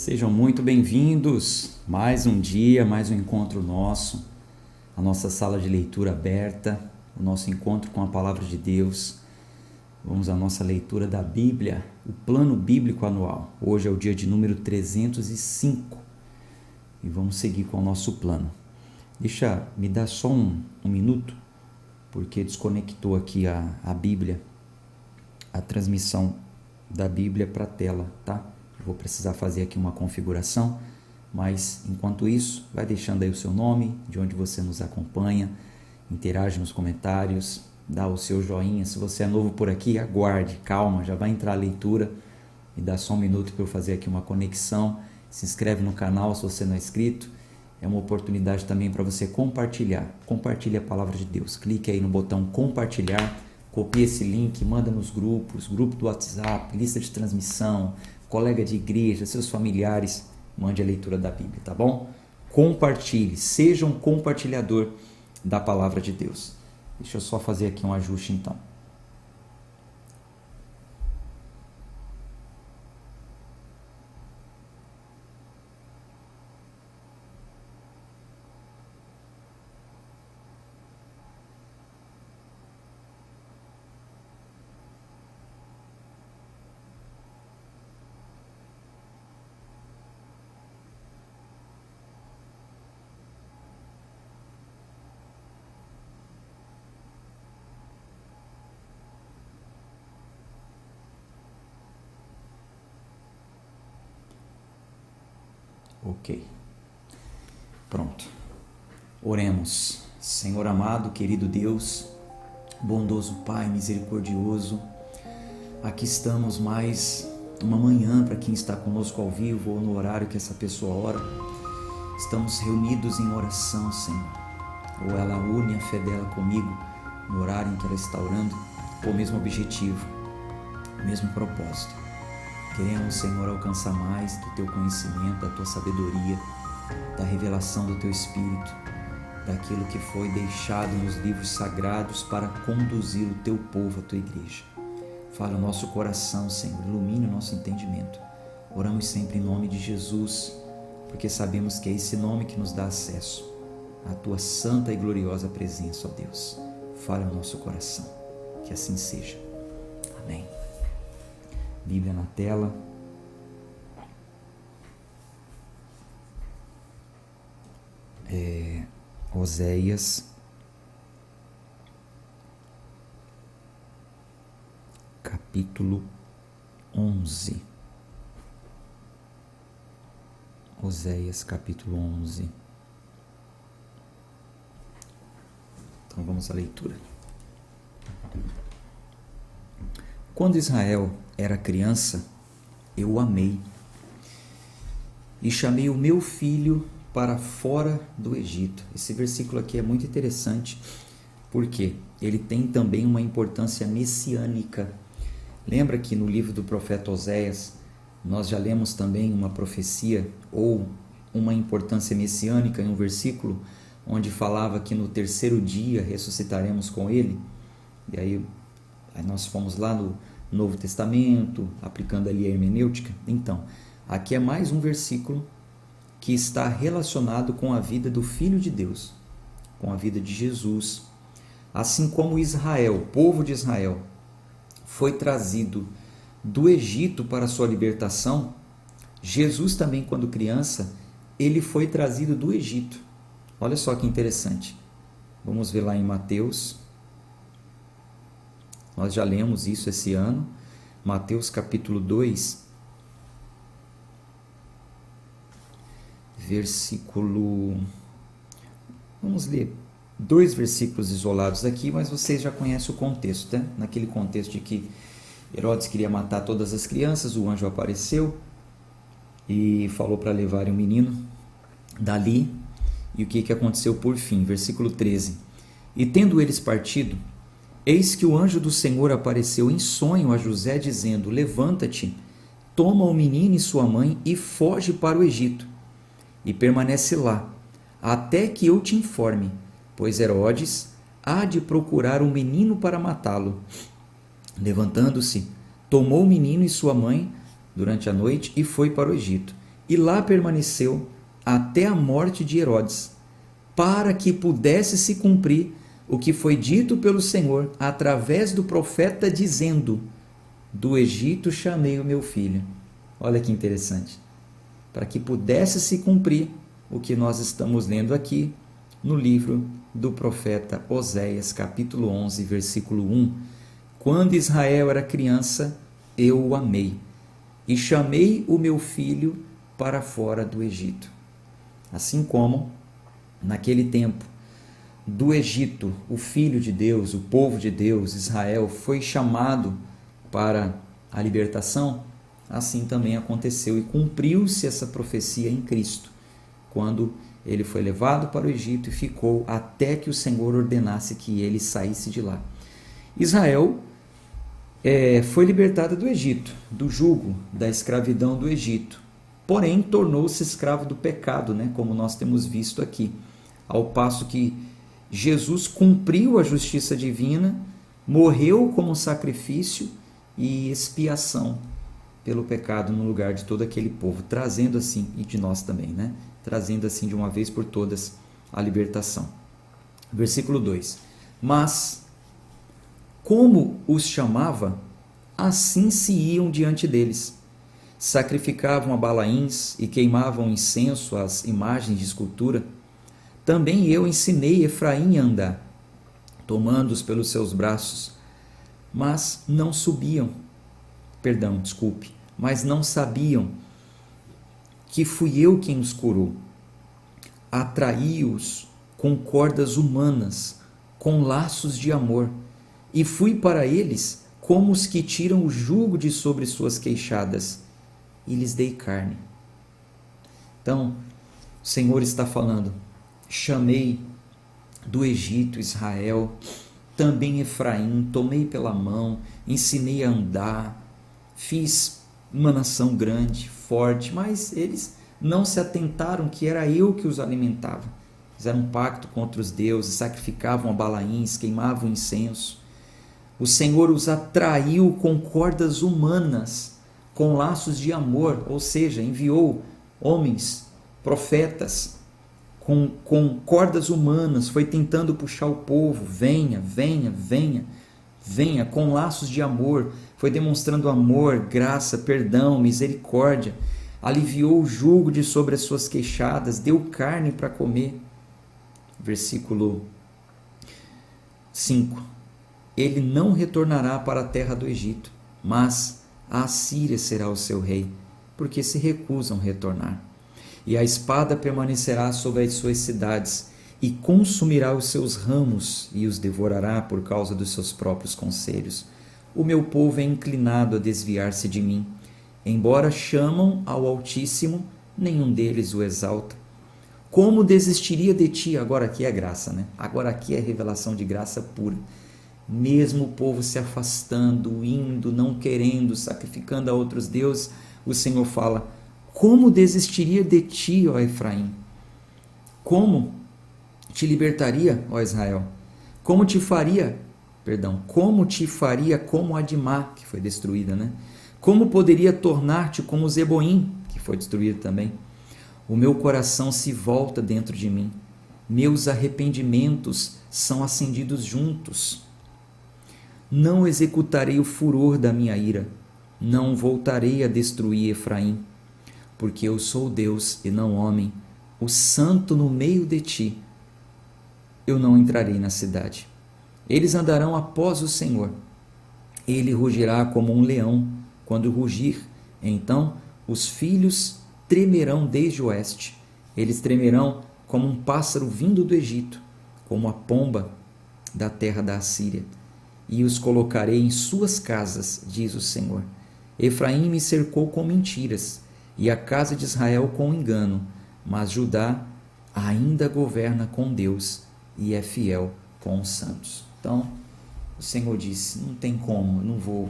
Sejam muito bem-vindos. Mais um dia, mais um encontro nosso, a nossa sala de leitura aberta, o nosso encontro com a Palavra de Deus. Vamos à nossa leitura da Bíblia, o plano bíblico anual. Hoje é o dia de número 305 e vamos seguir com o nosso plano. Me dá só um minuto, porque desconectou aqui a Bíblia, a transmissão da Bíblia para a tela, tá? Vou precisar fazer aqui uma configuração, mas enquanto isso, vai deixando aí o seu nome, de onde você nos acompanha, interage nos comentários, dá o seu joinha. Se você é novo por aqui, aguarde, calma, já vai entrar a leitura. Me dá só um minuto para eu fazer aqui uma conexão. Se inscreve no canal se você não é inscrito. É uma oportunidade também para você compartilhar. Compartilhe a palavra de Deus. Clique aí no botão compartilhar, copie esse link, manda nos grupos, grupo do WhatsApp, lista de transmissão, colega de igreja, seus familiares, mande a leitura da Bíblia, tá bom? Compartilhe, seja um compartilhador da palavra de Deus. Deixa eu só fazer aqui um ajuste então. Ok. Pronto. Oremos. Senhor amado, querido Deus, bondoso Pai, misericordioso, aqui estamos mais uma manhã para quem está conosco ao vivo ou no horário que essa pessoa ora. Estamos reunidos em oração, Senhor. Ou ela une a fé dela comigo no horário em que ela está orando, com o mesmo objetivo, o mesmo propósito. Queremos, Senhor, alcançar mais do Teu conhecimento, da Tua sabedoria, da revelação do Teu Espírito, daquilo que foi deixado nos livros sagrados para conduzir o Teu povo, a Tua igreja. Fala o nosso coração, Senhor, ilumine o nosso entendimento. Oramos sempre em nome de Jesus, porque sabemos que é esse nome que nos dá acesso à Tua santa e gloriosa presença, ó Deus. Fala o nosso coração, que assim seja. Amém. Bíblia na tela. Oséias, capítulo 11. Oséias, capítulo 11. Então vamos à leitura. Quando Israel era criança, eu o amei e chamei o meu filho para fora do Egito. Esse versículo aqui é muito interessante porque ele tem também uma importância messiânica. Lembra que no livro do profeta Oséias nós já lemos também uma profecia ou uma importância messiânica em um versículo onde falava que no terceiro dia ressuscitaremos com ele? E aí nós fomos lá no Novo Testamento, aplicando ali a hermenêutica. Então, aqui é mais um versículo que está relacionado com a vida do Filho de Deus, com a vida de Jesus. Assim como Israel, o povo de Israel, foi trazido do Egito para a sua libertação, Jesus também, quando criança, ele foi trazido do Egito. Olha só que interessante. Vamos ver lá em Mateus. Nós já lemos isso esse ano, Mateus capítulo 2, versículo... Vamos ler 2 versículos isolados aqui, mas vocês já conhecem o contexto, né? Naquele contexto de que Herodes queria matar todas as crianças, o anjo apareceu e falou para levarem o menino dali. E o que aconteceu por fim? Versículo 13. E tendo eles partido, eis que o anjo do Senhor apareceu em sonho a José, dizendo: levanta-te, toma o menino e sua mãe e foge para o Egito, e permanece lá, até que eu te informe, pois Herodes há de procurar um menino para matá-lo. Levantando-se, tomou o menino e sua mãe durante a noite e foi para o Egito, e lá permaneceu até a morte de Herodes, para que pudesse se cumprir o que foi dito pelo Senhor através do profeta, dizendo: do Egito chamei o meu filho. Olha que interessante. Para que pudesse se cumprir o que nós estamos lendo aqui no livro do profeta Oséias, capítulo 11, versículo 1. Quando Israel era criança, eu o amei, e chamei o meu filho para fora do Egito. Assim como, naquele tempo, do Egito, o Filho de Deus, o povo de Deus, Israel, foi chamado para a libertação, assim também aconteceu e cumpriu-se essa profecia em Cristo, quando ele foi levado para o Egito e ficou até que o Senhor ordenasse que ele saísse de lá. Israel foi libertada do Egito, do jugo, da escravidão do Egito, porém tornou-se escravo do pecado, como nós temos visto aqui, ao passo que Jesus cumpriu a justiça divina, morreu como sacrifício e expiação pelo pecado no lugar de todo aquele povo, trazendo assim, e de nós também, trazendo assim de uma vez por todas a libertação. Versículo 2: mas como os chamava, assim se iam diante deles, sacrificavam a Balaíns e queimavam incenso às imagens de escultura. Também eu ensinei Efraim a andar, tomando-os pelos seus braços, mas não mas não sabiam que fui eu quem os curou. Atraí-os com cordas humanas, com laços de amor, e fui para eles como os que tiram o jugo de sobre suas queixadas, e lhes dei carne. Então, o Senhor está falando: chamei do Egito Israel, também Efraim, tomei pela mão, ensinei a andar, fiz uma nação grande, forte, mas eles não se atentaram que era eu que os alimentava. Fizeram um pacto contra os deuses, sacrificavam a Balaíns, queimavam incenso. O Senhor os atraiu com cordas humanas, com laços de amor, ou seja, enviou homens, profetas, com cordas humanas, foi tentando puxar o povo: venha, venha, venha, venha, com laços de amor, foi demonstrando amor, graça, perdão, misericórdia, aliviou o jugo de sobre as suas queixadas, deu carne para comer. Versículo 5: ele não retornará para a terra do Egito, mas a Assíria será o seu rei, porque se recusam a retornar. E a espada permanecerá sobre as suas cidades, e consumirá os seus ramos, e os devorará por causa dos seus próprios conselhos. O meu povo é inclinado a desviar-se de mim. Embora chamam ao Altíssimo, nenhum deles o exalta. Como desistiria de ti? Agora aqui é graça, Agora aqui é revelação de graça pura. Mesmo o povo se afastando, indo, não querendo, sacrificando a outros deuses, o Senhor fala: como desistiria de ti, ó Efraim? Como te libertaria, ó Israel? Como te faria como Adimá, que foi destruída, Como poderia tornar-te como Zeboim, que foi destruído também? O meu coração se volta dentro de mim, meus arrependimentos são acendidos juntos. Não executarei o furor da minha ira, não voltarei a destruir Efraim, porque eu sou Deus e não homem, o santo no meio de ti. Eu não entrarei na cidade. Eles andarão após o Senhor. Ele rugirá como um leão quando rugir. Então os filhos tremerão desde o oeste. Eles tremerão como um pássaro vindo do Egito, como a pomba da terra da Assíria. E os colocarei em suas casas, diz o Senhor. Efraim me cercou com mentiras, e a casa de Israel com engano, mas Judá ainda governa com Deus e é fiel com os santos. Então, o Senhor disse: não tem como, eu não vou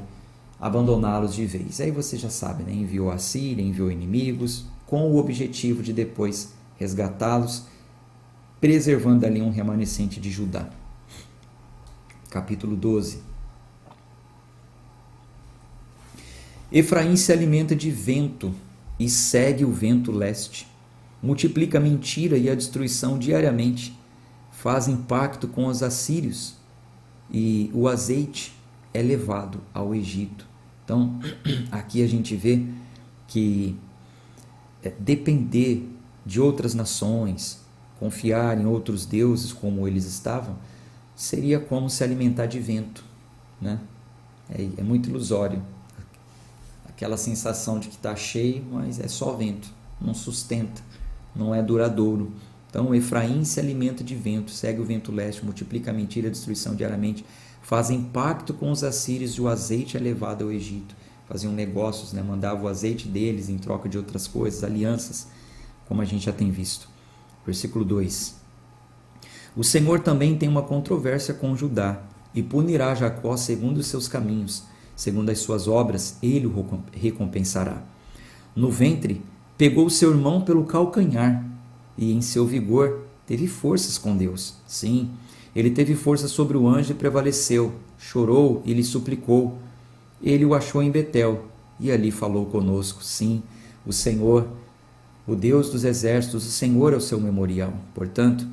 abandoná-los de vez. Aí você já sabe, enviou a Síria, enviou inimigos, com o objetivo de depois resgatá-los, preservando ali um remanescente de Judá. Capítulo 12. Efraim se alimenta de vento e segue o vento leste. Multiplica a mentira e a destruição diariamente. Fazem pacto com os assírios e o azeite é levado ao Egito. Então, aqui a gente vê que depender de outras nações, confiar em outros deuses como eles estavam, seria como se alimentar de vento, né? É muito ilusório. Aquela sensação de que está cheio, mas é só vento, não sustenta, não é duradouro. Então, Efraim se alimenta de vento, segue o vento leste, multiplica a mentira e a destruição diariamente, fazem pacto com os assírios e o azeite é levado ao Egito. Faziam negócios, né? Mandavam o azeite deles em troca de outras coisas, alianças, como a gente já tem visto. Versículo 2. O Senhor também tem uma controvérsia com Judá, e punirá Jacó segundo os seus caminhos, segundo as suas obras, ele o recompensará. No ventre, pegou seu irmão pelo calcanhar, e em seu vigor teve forças com Deus. Sim, ele teve força sobre o anjo e prevaleceu, chorou e lhe suplicou. Ele o achou em Betel, e ali falou conosco. Sim, o Senhor, o Deus dos exércitos, o Senhor é o seu memorial. Portanto,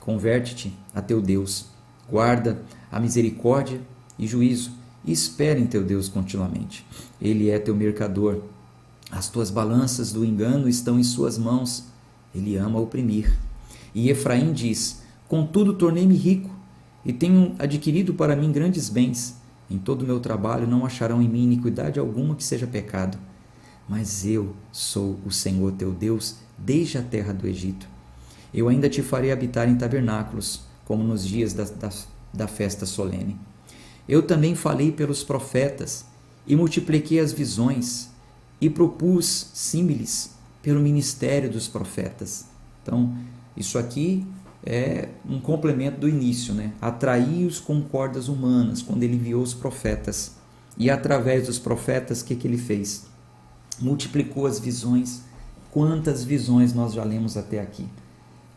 converte-te a teu Deus, guarda a misericórdia e juízo, e espera em teu Deus continuamente. Ele é teu mercador. As tuas balanças do engano estão em suas mãos. Ele ama oprimir. E Efraim diz: contudo tornei-me rico, e tenho adquirido para mim grandes bens. Em todo o meu trabalho não acharão em mim iniquidade alguma que seja pecado. Mas eu sou o Senhor teu Deus desde a terra do Egito. Eu ainda te farei habitar em tabernáculos, como nos dias da festa solene. Eu também falei pelos profetas, e multipliquei as visões, e propus símiles pelo ministério dos profetas. Então, isso aqui é um complemento do início, né? Atraí-os com cordas humanas, quando ele enviou os profetas. E através dos profetas, o que ele fez? Multiplicou as visões. Quantas visões nós já lemos até aqui?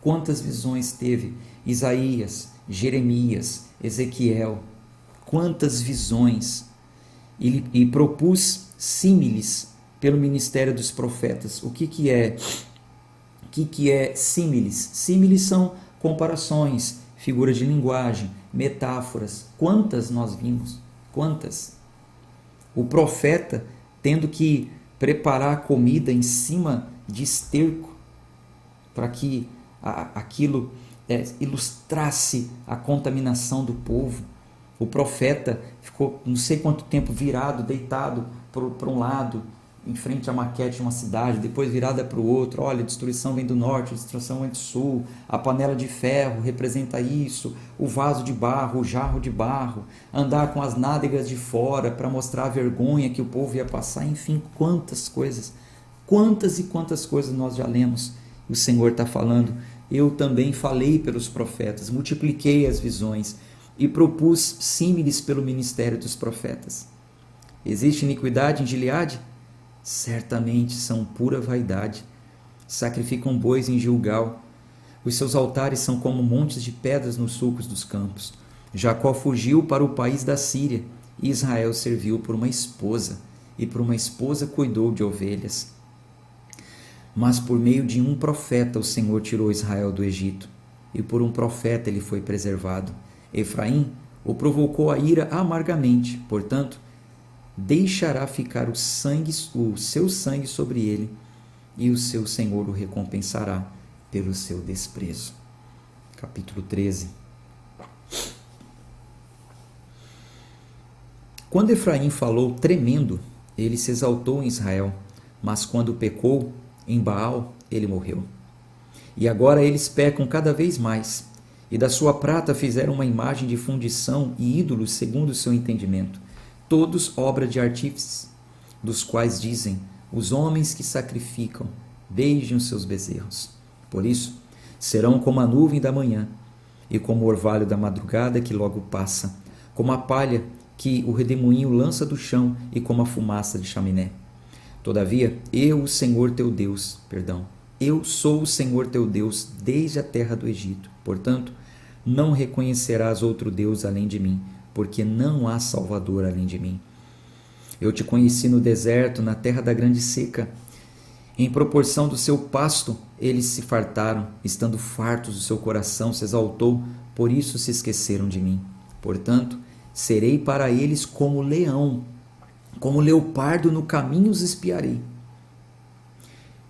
Quantas visões teve Isaías, Jeremias, Ezequiel? Quantas visões? E propus símiles pelo ministério dos profetas. O que é símiles? Símiles são comparações, figuras de linguagem, metáforas. Quantas nós vimos? Quantas? O profeta tendo que preparar a comida em cima de esterco para que aquilo ilustrasse a contaminação do povo. O profeta ficou não sei quanto tempo virado, deitado para um lado, em frente à maquete de uma cidade, depois virada para o outro. Olha, a destruição vem do norte, a destruição vem do sul, a panela de ferro representa isso, o vaso de barro, o jarro de barro, andar com as nádegas de fora para mostrar a vergonha que o povo ia passar. Enfim, quantas coisas, quantas e quantas coisas nós já lemos. O Senhor está falando: eu também falei pelos profetas, multipliquei as visões e propus símiles pelo ministério dos profetas. Existe iniquidade em Gileade? Certamente são pura vaidade. Sacrificam bois em Gilgal. Os seus altares são como montes de pedras nos sulcos dos campos. Jacó fugiu para o país da Síria, e Israel serviu por uma esposa, e por uma esposa cuidou de ovelhas. Mas por meio de um profeta o Senhor tirou Israel do Egito, e por um profeta ele foi preservado. Efraim o provocou a ira amargamente, portanto, deixará ficar o seu sangue sobre ele, e o seu Senhor o recompensará pelo seu desprezo. Capítulo 13. Quando Efraim falou tremendo, ele se exaltou em Israel, mas quando pecou em Baal, ele morreu. E agora eles pecam cada vez mais, e da sua prata fizeram uma imagem de fundição e ídolos segundo o seu entendimento, todos obra de artífices, dos quais dizem: os homens que sacrificam, beijem os seus bezerros. Por isso, serão como a nuvem da manhã, e como o orvalho da madrugada que logo passa, como a palha que o redemoinho lança do chão, e como a fumaça de chaminé. Todavia, eu sou o Senhor teu Deus desde a terra do Egito. Portanto, não reconhecerás outro Deus além de mim, porque não há Salvador além de mim. Eu te conheci no deserto, na terra da grande seca. Em proporção do seu pasto, eles se fartaram, estando fartos, o seu coração se exaltou, por isso se esqueceram de mim. Portanto, serei para eles como leão, como leopardo no caminho os espiarei.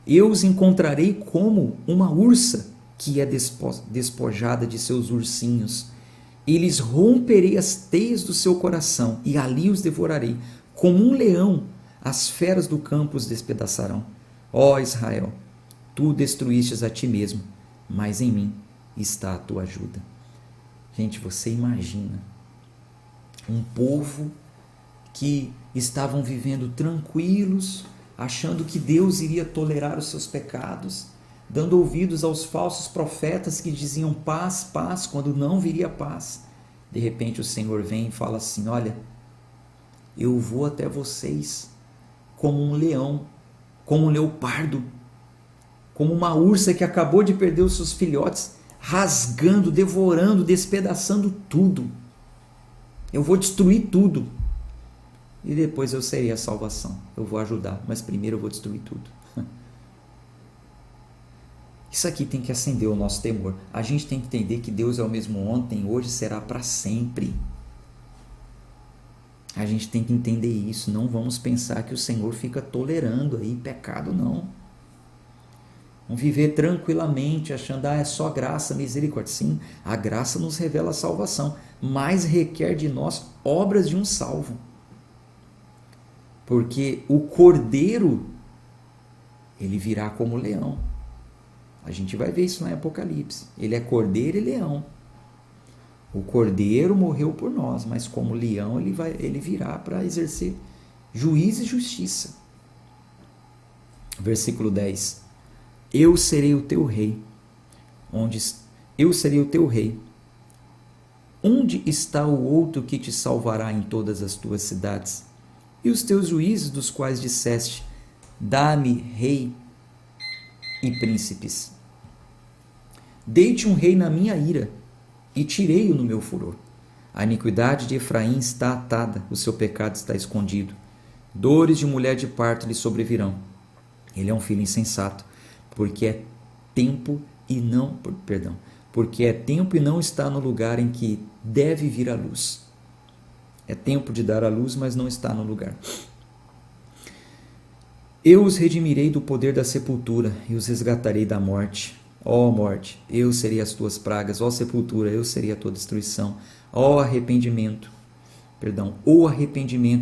Eu os encontrarei como uma ursa que é despojada de seus ursinhos. E lhes romperei as teias do seu coração, e ali os devorarei. Como um leão, as feras do campo os despedaçarão. Ó Israel, tu destruístes a ti mesmo, mas em mim está a tua ajuda. Gente, você imagina um povo que estavam vivendo tranquilos, achando que Deus iria tolerar os seus pecados, dando ouvidos aos falsos profetas que diziam paz, paz, quando não viria paz. De repente o Senhor vem e fala assim: olha, eu vou até vocês como um leão, como um leopardo, como uma ursa que acabou de perder os seus filhotes, rasgando, devorando, despedaçando tudo. Eu vou destruir tudo. E depois eu serei a salvação. Eu vou ajudar, mas primeiro eu vou destruir tudo. Isso aqui tem que acender o nosso temor. A gente tem que entender que Deus é o mesmo ontem, hoje, será para sempre. A gente tem que entender isso. Não vamos pensar que o Senhor fica tolerando aí pecado, não. Vamos viver tranquilamente, achando, é só graça, misericórdia. Sim, a graça nos revela a salvação, mas requer de nós obras de um salvo. Porque o cordeiro, ele virá como leão. A gente vai ver isso no Apocalipse. Ele é cordeiro e leão. O cordeiro morreu por nós, mas como leão ele virá para exercer juízo e justiça. Versículo 10. Eu serei o teu rei. Eu serei o teu rei. Onde está o outro que te salvará em todas as tuas cidades? E os teus juízes, dos quais disseste, dá-me rei e príncipes. Dei-te um rei na minha ira, e tirei-o no meu furor. A iniquidade de Efraim está atada, o seu pecado está escondido. Dores de mulher de parto lhe sobrevirão. Ele é um filho insensato, porque é tempo e não está no lugar em que deve vir a luz. É tempo de dar a luz, mas não está no lugar. Eu os redimirei do poder da sepultura e os resgatarei da morte. Ó morte, eu serei as tuas pragas. Ó sepultura, eu serei a tua destruição. O arrependimento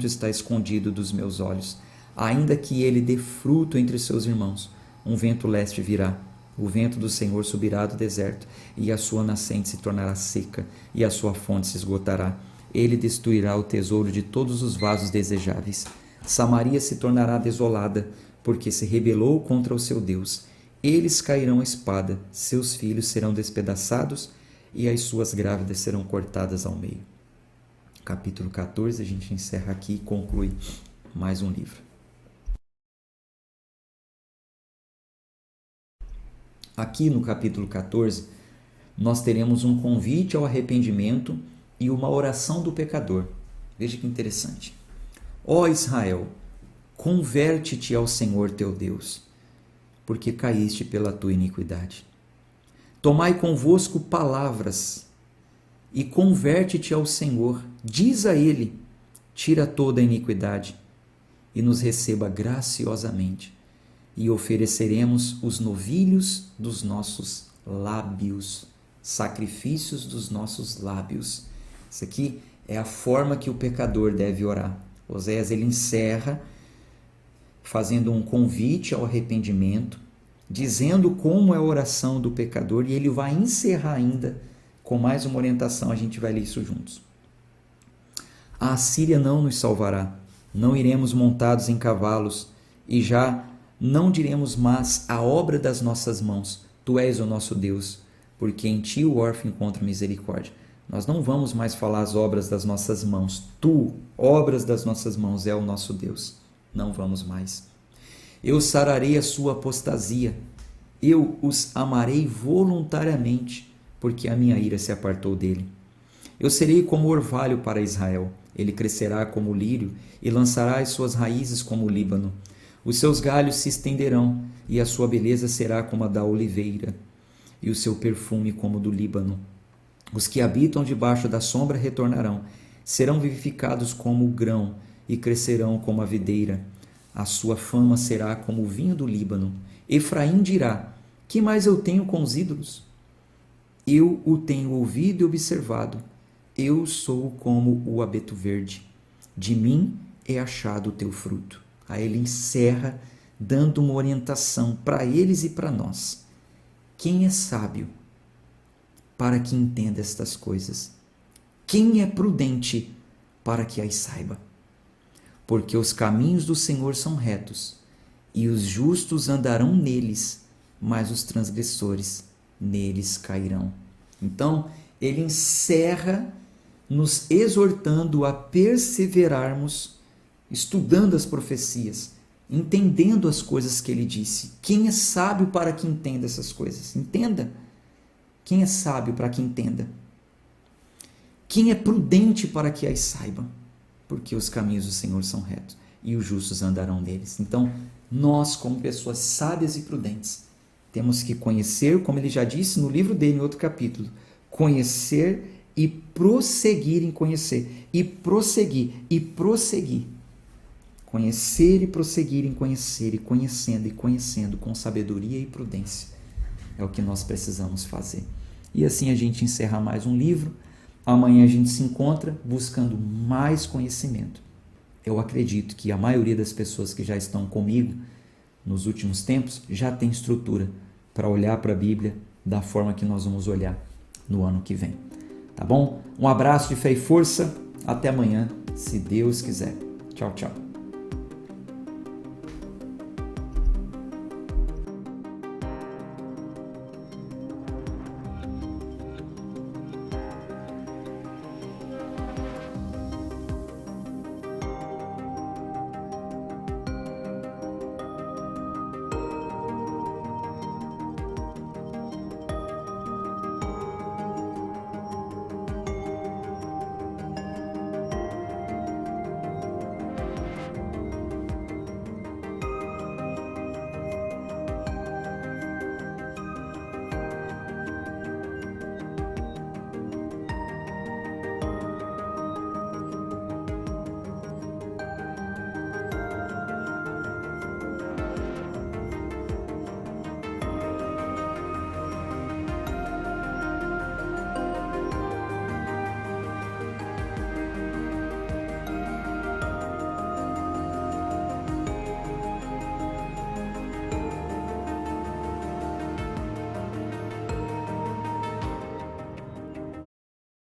está escondido dos meus olhos. Ainda que ele dê fruto entre seus irmãos, um vento leste virá. O vento do Senhor subirá do deserto, e a sua nascente se tornará seca, e a sua fonte se esgotará. Ele destruirá o tesouro de todos os vasos desejáveis. Samaria se tornará desolada, porque se rebelou contra o seu Deus. Eles cairão à espada, seus filhos serão despedaçados, e as suas grávidas serão cortadas ao meio. Capítulo 14, a gente encerra aqui e conclui mais um livro. Aqui no capítulo 14, nós teremos um convite ao arrependimento e uma oração do pecador. Veja que interessante. Ó Israel, converte-te ao Senhor teu Deus, porque caíste pela tua iniquidade. Tomai convosco palavras e converte-te ao Senhor. Diz a Ele, tira toda a iniquidade e nos receba graciosamente. E ofereceremos os novilhos dos nossos lábios, sacrifícios dos nossos lábios. Isso aqui é a forma que o pecador deve orar. Oséias ele encerra fazendo um convite ao arrependimento, dizendo como é a oração do pecador, e ele vai encerrar ainda com mais uma orientação. A gente vai ler isso juntos. A Assíria não nos salvará, não iremos montados em cavalos, e já não diremos mais a obra das nossas mãos, tu és o nosso Deus, porque em ti o órfão encontra misericórdia. Nós não vamos mais falar as obras das nossas mãos. Tu, obras das nossas mãos, é o nosso Deus. Não vamos mais. Eu sararei a sua apostasia. Eu os amarei voluntariamente, porque a minha ira se apartou dele. Eu serei como orvalho para Israel. Ele crescerá como o lírio e lançará as suas raízes como o Líbano. Os seus galhos se estenderão, e a sua beleza será como a da oliveira, e o seu perfume como o do Líbano. Os que habitam debaixo da sombra retornarão, serão vivificados como o grão, e crescerão como a videira. A sua fama será como o vinho do Líbano. Efraim dirá: que mais eu tenho com os ídolos? Eu o tenho ouvido e observado. Eu sou como o abeto verde. De mim é achado o teu fruto. Aí ele encerra dando uma orientação para eles e para nós. Quem é sábio para que entenda estas coisas? Quem é prudente para que as saiba? Porque os caminhos do Senhor são retos, e os justos andarão neles, mas os transgressores neles cairão. Então, ele encerra nos exortando a perseverarmos, estudando as profecias, entendendo as coisas que ele disse. Quem é sábio para que entenda essas coisas? Entenda. Quem é sábio para que entenda? Quem é prudente para que as saiba? Porque os caminhos do Senhor são retos e os justos andarão neles. Então, nós, como pessoas sábias e prudentes, temos que conhecer, como ele já disse no livro dele, em outro capítulo, conhecer e prosseguir em conhecer, e prosseguir, e prosseguir. Conhecer e prosseguir em conhecer, e conhecendo com sabedoria e prudência. É o que nós precisamos fazer. E assim a gente encerra mais um livro. Amanhã a gente se encontra buscando mais conhecimento. Eu acredito que a maioria das pessoas que já estão comigo nos últimos tempos já tem estrutura para olhar para a Bíblia da forma que nós vamos olhar no ano que vem. Tá bom? Um abraço de fé e força. Até amanhã, se Deus quiser. Tchau, tchau.